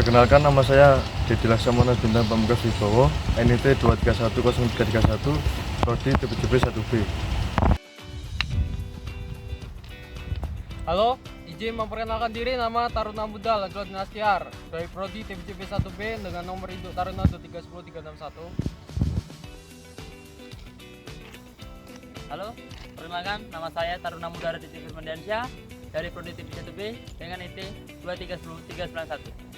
Perkenalkan, nama saya Dedi Laksamana Bintang Pamungkas Wibowo, NIT 2310331, Prodi TPJP 1B. Halo, izin memperkenalkan diri, nama Taruna Muda Lanjut Dinastiar dari Prodi TPJP 1B dengan nomor induk Taruna 2310361. Halo, perkenalkan nama saya Taruna Muda Raditya Firmandiansyah dari Prodi TV 1B dengan IT 2310391.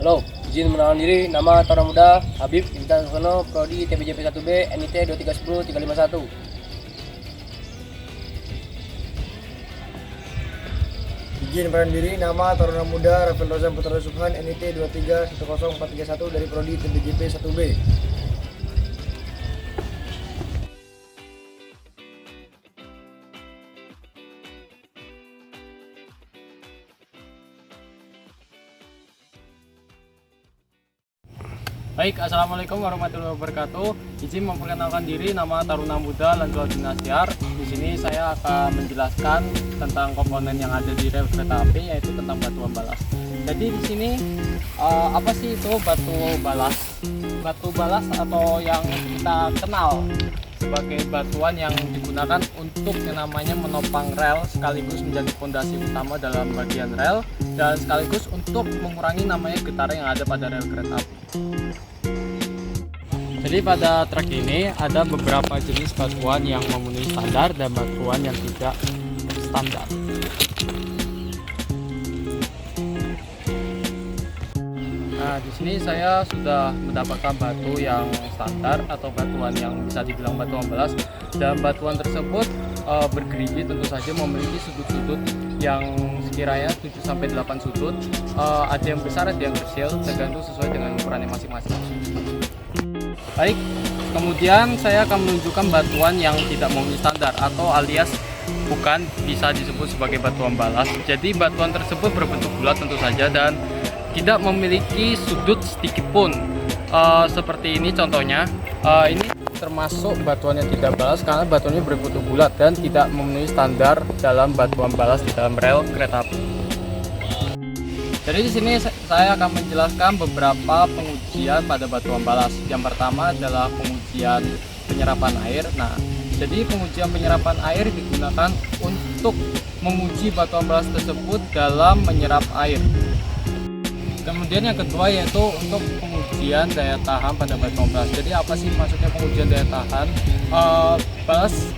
Halo, izin mengenalkan diri, nama Taruna Muda Habib Intan Sono, Prodi TPJP 1B, NIT 2310351. Izin mengenalkan diri, nama Taruna Muda Rafael Rozan Putra Subhan, NIT 2310431 dari Prodi TPJP 1B. Baik, assalamualaikum warahmatullahi wabarakatuh. Izin memperkenalkan diri, nama Taruna Muda Lanjut Dinastiar. Di sini saya akan menjelaskan tentang komponen yang ada di rel kereta api, yaitu tentang batuan balas. Jadi di sini apa sih itu batu balas? Batu balas atau yang kita kenal sebagai batuan yang digunakan untuk yang namanya menopang rel, sekaligus menjadi fondasi utama dalam bagian rel, dan sekaligus untuk mengurangi namanya getaran yang ada pada rel kereta api. Jadi pada trek ini ada beberapa jenis batuan yang memenuhi standar dan batuan yang tidak standar. Nah, di sini saya sudah mendapatkan batu yang standar atau batuan yang bisa dibilang batuan balas, dan batuan tersebut bergerigi, tentu saja memiliki sudut-sudut yang sekiranya 7-8 sudut. Ada yang besar, ada yang kecil, tergantung sesuai dengan ukurannya masing-masing. Baik, kemudian saya akan menunjukkan batuan yang tidak memenuhi standar atau alias bukan bisa disebut sebagai batuan balas. Jadi batuan tersebut berbentuk bulat tentu saja dan tidak memiliki sudut sedikit pun. Seperti ini contohnya. Ini termasuk batuan yang tidak balas karena batuannya berbentuk bulat dan tidak memenuhi standar dalam batuan balas di dalam rel kereta api. Jadi di sini saya akan menjelaskan beberapa pengujian pada batuan balas. Yang pertama adalah pengujian penyerapan air. Nah, jadi pengujian penyerapan air digunakan untuk menguji batuan balas tersebut dalam menyerap air. Kemudian yang kedua yaitu untuk pengujian daya tahan pada batuan balas. Jadi apa sih maksudnya pengujian daya tahan? Balas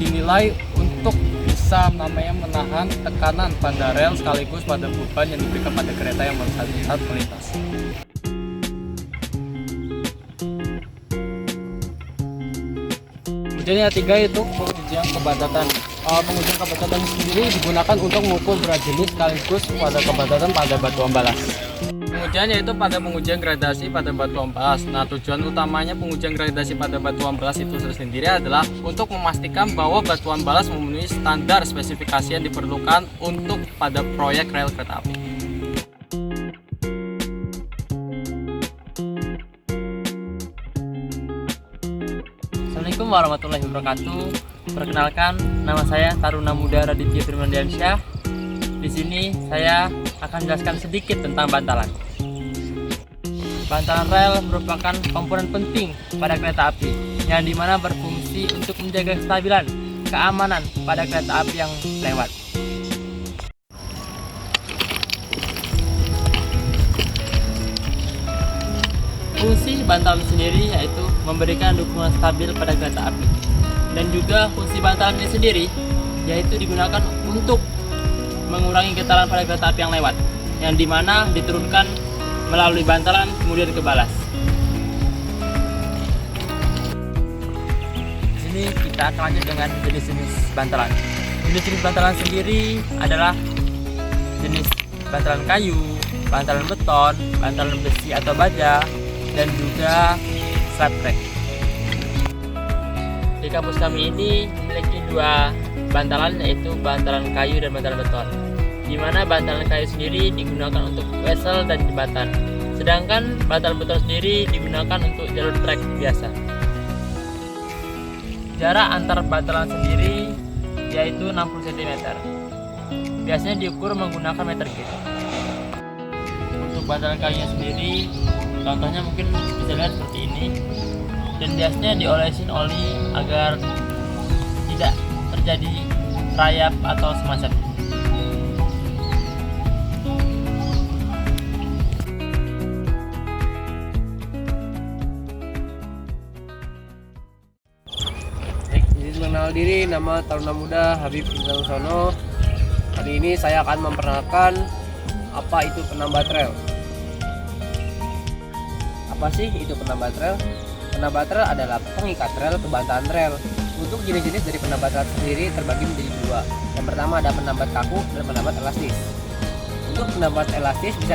dinilai untuk bisa namanya menahan tekanan pada rel sekaligus pada beban yang diberikan pada kereta yang saat melintas. Kemudian yang ketiga itu pengujian kepadatan. Pengujian kepadatan sendiri digunakan untuk mengukur berat jenis sekaligus pada kepadatan pada batuan balas. Kemudian yaitu pada pengujian gradasi pada batuan balas. Nah, tujuan utamanya pengujian gradasi pada batuan balas itu sendiri adalah untuk memastikan bahwa batuan balas memenuhi standar spesifikasi yang diperlukan untuk pada proyek rel kereta api. Assalamualaikum warahmatullahi wabarakatuh. Perkenalkan, nama saya Taruna Muda Raditya Firmandiansyah. Di sini saya akan menjelaskan sedikit tentang bantalan. Bantalan rel merupakan komponen penting pada kereta api, yang dimana berfungsi untuk menjaga kestabilan, keamanan pada kereta api yang lewat. Fungsi bantalan sendiri yaitu memberikan dukungan stabil pada kereta api, dan juga fungsi bantalan ini sendiri yaitu digunakan untuk mengurangi getaran pada kereta api yang lewat, yang dimana diturunkan melalui bantalan kemudian ke balas. Di sini kita akan lanjut dengan jenis-jenis bantalan. Jenis-jenis bantalan sendiri adalah jenis bantalan kayu, bantalan beton, bantalan besi atau baja, dan juga slab track. Di kampus kami ini memiliki dua bantalan, yaitu bantalan kayu dan bantalan beton, di mana bantalan kayu sendiri digunakan untuk wesel dan jembatan, sedangkan bantalan beton sendiri digunakan untuk jalur trek biasa. Jarak antar bantalan sendiri yaitu 60 cm. biasanya diukur menggunakan meter gauge. Untuk bantalan kayunya sendiri, contohnya mungkin bisa lihat seperti ini, dan biasanya diolesin oli agar tidak terjadi rayap atau semacam. Izin mengenal diri, nama Taruna Muda Habib Indrasono. Kali ini saya akan memperkenalkan apa itu penambat rel. Apa sih itu penambat rel? Penambat rel adalah pengikat rel ke bantalan rel. Untuk jenis-jenis dari penambat rel sendiri terbagi menjadi dua. Yang pertama ada penambat kaku dan penambat elastis. Untuk penambat elastis bisa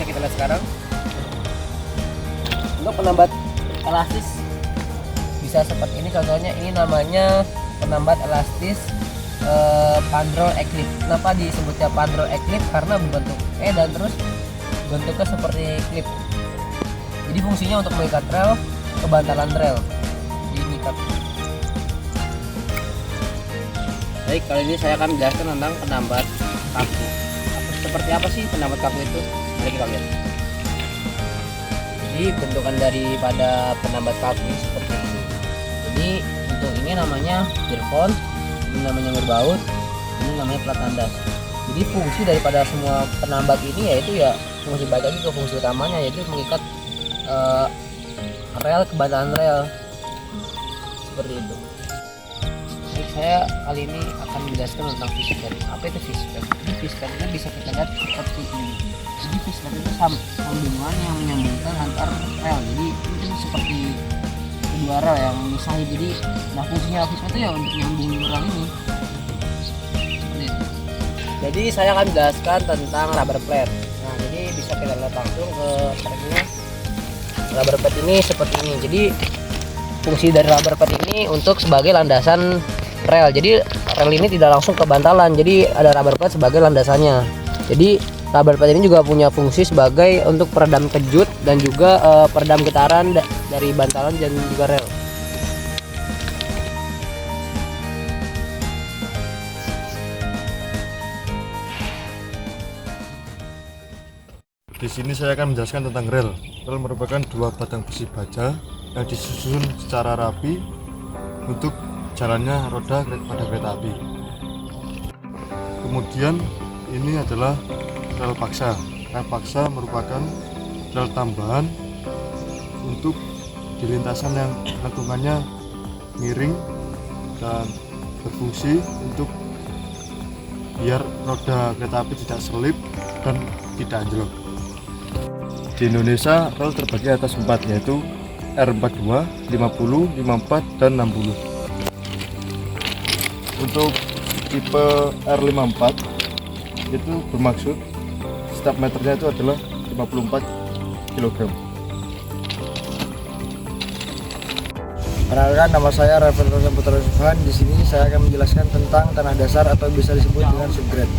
kita lihat sekarang. Untuk penambat elastis bisa seperti ini, contohnya ini namanya penambat elastis Pandrol Eclipse. Kenapa disebutnya Pandrol Eclipse? Karena berbentuk dan terus bentuknya seperti klip. Jadi fungsinya untuk mengikat rel ke bantalan rel. Diikat. Baik, kali ini saya akan menjelaskan tentang penambat kaku. Seperti apa sih penambat kaku itu? Mari kita lihat. Jadi bentukan daripada penambat kaku ini seperti ini. Jadi untuk ini namanya gearphone, ini namanya ngerbaut, ini namanya plat tandas. Jadi fungsi daripada semua penambat ini yaitu ya fungsi balik lagi ke fungsi utamanya, yaitu mengikat rel ke bantalan rel seperti itu. Baik, saya kali ini akan menjelaskan tentang fishpad. Apa itu fishpad? Jadi fishpad itu bisa kita lihat seperti ini. Jadi fishpad itu sambungan yang menyambungkan antar rel. Jadi itu seperti kedua rel yang misahi. Jadi fungsinya fishpad itu ya untuk menyambung rel ini. Seperti itu. Jadi saya akan menjelaskan tentang rubber plate. Nah, jadi bisa kita lihat langsung ke speknya. Rubber pad ini seperti ini. Jadi fungsi dari rubber pad ini untuk sebagai landasan rel. Jadi rel ini tidak langsung ke bantalan. Jadi ada rubber pad sebagai landasannya. Jadi rubber pad ini juga punya fungsi sebagai untuk peredam kejut dan juga peredam getaran dari bantalan dan juga rel. Di sini saya akan menjelaskan tentang rel. Rel merupakan dua batang besi baja yang disusun secara rapi untuk jalannya roda pada kereta api. Kemudian ini adalah rel paksa. Rel paksa merupakan rel tambahan untuk di lintasan yang lengkungannya miring dan berfungsi untuk biar roda kereta api tidak selip dan tidak anjlok. Di Indonesia rel terbagi atas 4, yaitu R42, 50, 54, dan 60. Untuk tipe R54 itu bermaksud setiap meternya itu adalah 54 kg. Perkenalkan, nama saya Rafael Rosan Putra Subhan. Di sini saya akan menjelaskan tentang tanah dasar atau bisa disebut dengan subgrade.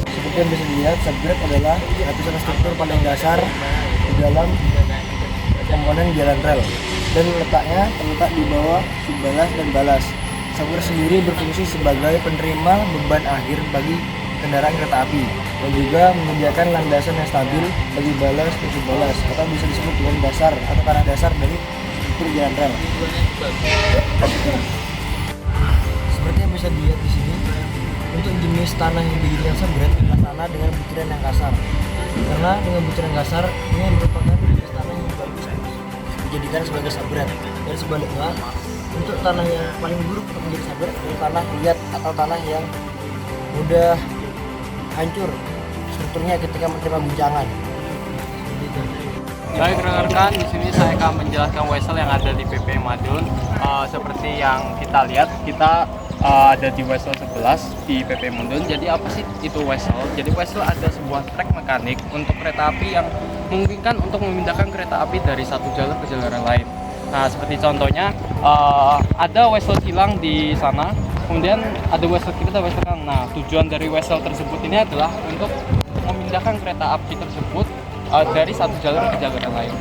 Seperti yang bisa dilihat, subgrade adalah lapisan struktur paling dasar di dalam komponen jalan rel dan letaknya terletak di bawah subbalas dan balas. Subgrade sendiri berfungsi sebagai penerima beban akhir bagi kendaraan kereta api dan juga menyediakan landasan yang stabil bagi balas dan subbalas, atau bisa disebut dengan dasar atau tanah dasar dari struktur jalan rel. Seperti yang bisa dilihat di sini, untuk jenis tanah yang dijadikan subgrade adalah tanah dengan butiran yang kasar. Karena dengan butiran kasar ini merupakan jenis tanah yang bagus dijadikan sebagai subgrade. Dan sebaliknya, untuk tanah yang paling buruk untuk menjadi subgrade adalah tanah liat atau tanah yang mudah hancur strukturnya ketika menerima guncangan. Baik rekan-rekan, di sini saya akan menjelaskan wesel yang ada di PP Madun. Seperti yang kita lihat, kita ada di wesel 11 di PP Madun. Jadi apa sih itu wesel? Jadi wesel ada sebuah trek mekanik untuk kereta api yang memungkinkan untuk memindahkan kereta api dari satu jalur ke jalur yang lain. Nah, seperti contohnya ada wesel silang di sana, kemudian ada wesel kiri dan wesel kanan. Nah, tujuan dari wesel tersebut ini adalah untuk memindahkan kereta api tersebut dari satu jalur ke jalur yang lain.